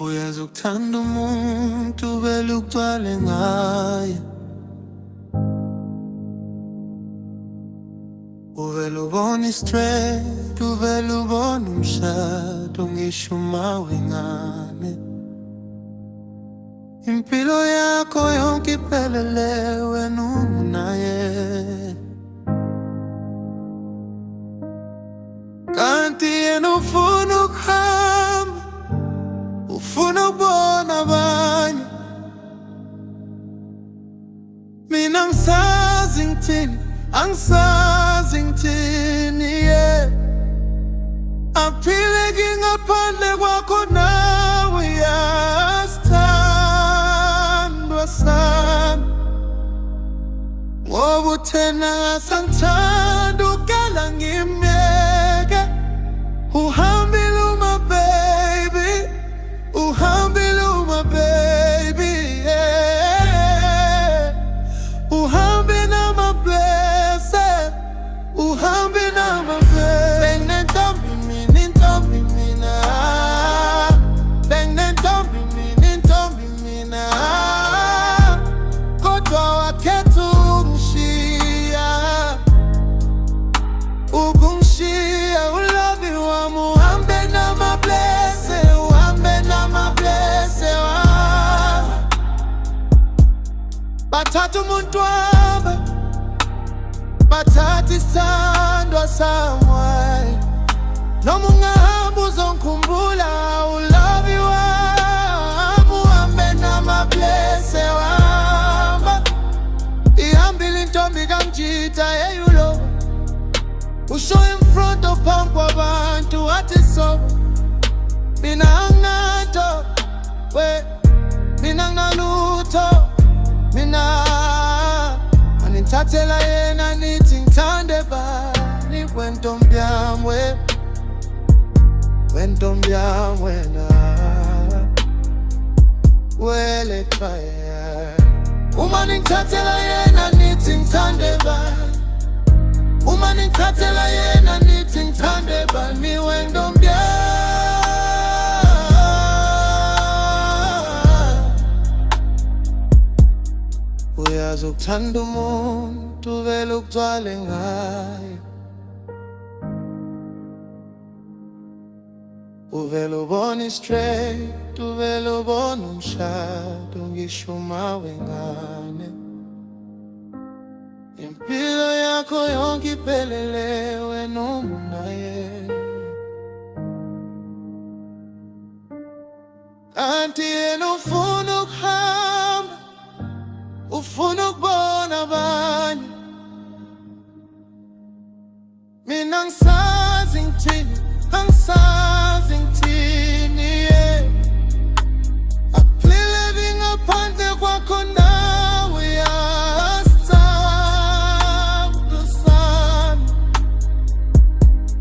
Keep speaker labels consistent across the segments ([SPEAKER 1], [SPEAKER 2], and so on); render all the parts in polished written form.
[SPEAKER 1] Uyazi ukuthanda umuntu vele ugcwale ngaye, uvele ubona i-straight, uvele ubona umshado ngisho uma wengane. Impilo yakho yonke iphelele wena unaye, kanti yena ufuna ukuhamba, ufuna ukubona abanye. Mina angisazi ngithini, angisazi ngithini, yeah. Aphile ngaphandle kwakho nawe, yasithandwa sami. Ngoba uthena ngasangithanda ukala ngimyeke. Uhambile uma baby, uhambile uma baby, yeah. Uhambe nama blessed, uhambe nama blessed. Bene ntombi mina, ntombi mina, bene ntombi mina, ntombi mina. Kodwa wakhetha ukungishiya, ukungishiya. Ulavi wami uhambe nama blessed, uhambe nama blessed. Bathatha umuntu wami, bathatha isithandwa sami. Noma ungahamba uzongikhumbula, ulavi wami uhambe nama blessed wami. Ihambile intombi kaNjita, hey you know. Usho in front of phambi kwabantu wathi so. Mina anginanto, mina nginalutho. Mina anithathela yena nithi ngithande bani. Wentombi yami we, wentombi yami wena, wele ekhaya. Uma ningithathela yena nithi ngithande bani, uma ningithathela yena nithi ngithande bani. Wentombi yami, uyazi ukuthanda umuntu vele ugcwale ngaye, uvele ubona i-straight, uvele ubona umshado ngisho uma wengane. Impilo yakho yonke iphelele wena unaye, kanti yena ufuna ukuhamba, ufuna ukubona abanye. Mina angisazi ngithini, angisazi ngithini, yeah. Aphile ngaphandle kwakho nawe, yasithandwa sami.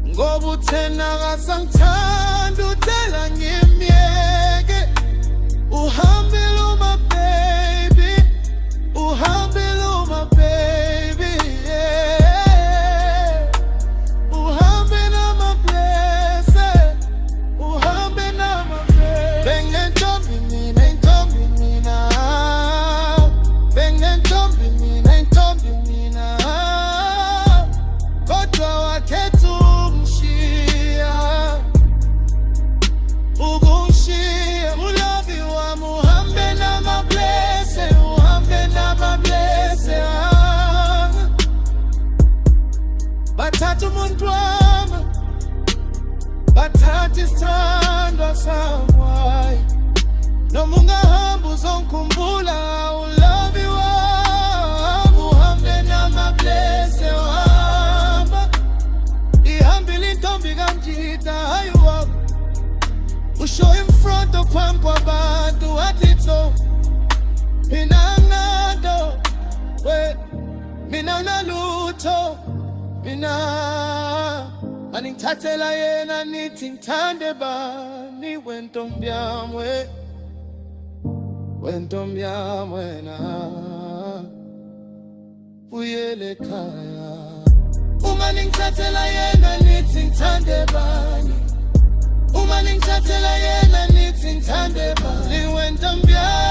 [SPEAKER 1] Ngoba uthena ngasangithanda uthela ngimyeke. Uhambile uma baby, uhambile uma baby, yeah. Uhambe nama blessed, uhambe nama blessed. Bene ntombi mina, ntombi mina, bene ntombi mina, ntombi mina. Kodwa wakhetha ukungishiya, ukungishiya. Ulavi wami uhambe nama blessed, uhambe nama blessed. Bathatha umuntu wami, bathatha isithandwa sami. Noma ungahamba uzongikhumbula, ulavi wami uhambe nama blessed wami. Ihambile intombi kaNjita, hayi wami. Usho in front of phambi kwabantu wathi so. Mina anginanto, mina nginalutho. Mina aningithathela yena nithi ngithande bani. Wentombi yami we, wentombi yami wena, uyele ekhaya. Uma ningithathela yena nithi ngithande bani, uma ningithathela yena nithi Tandeba, ni wentambia.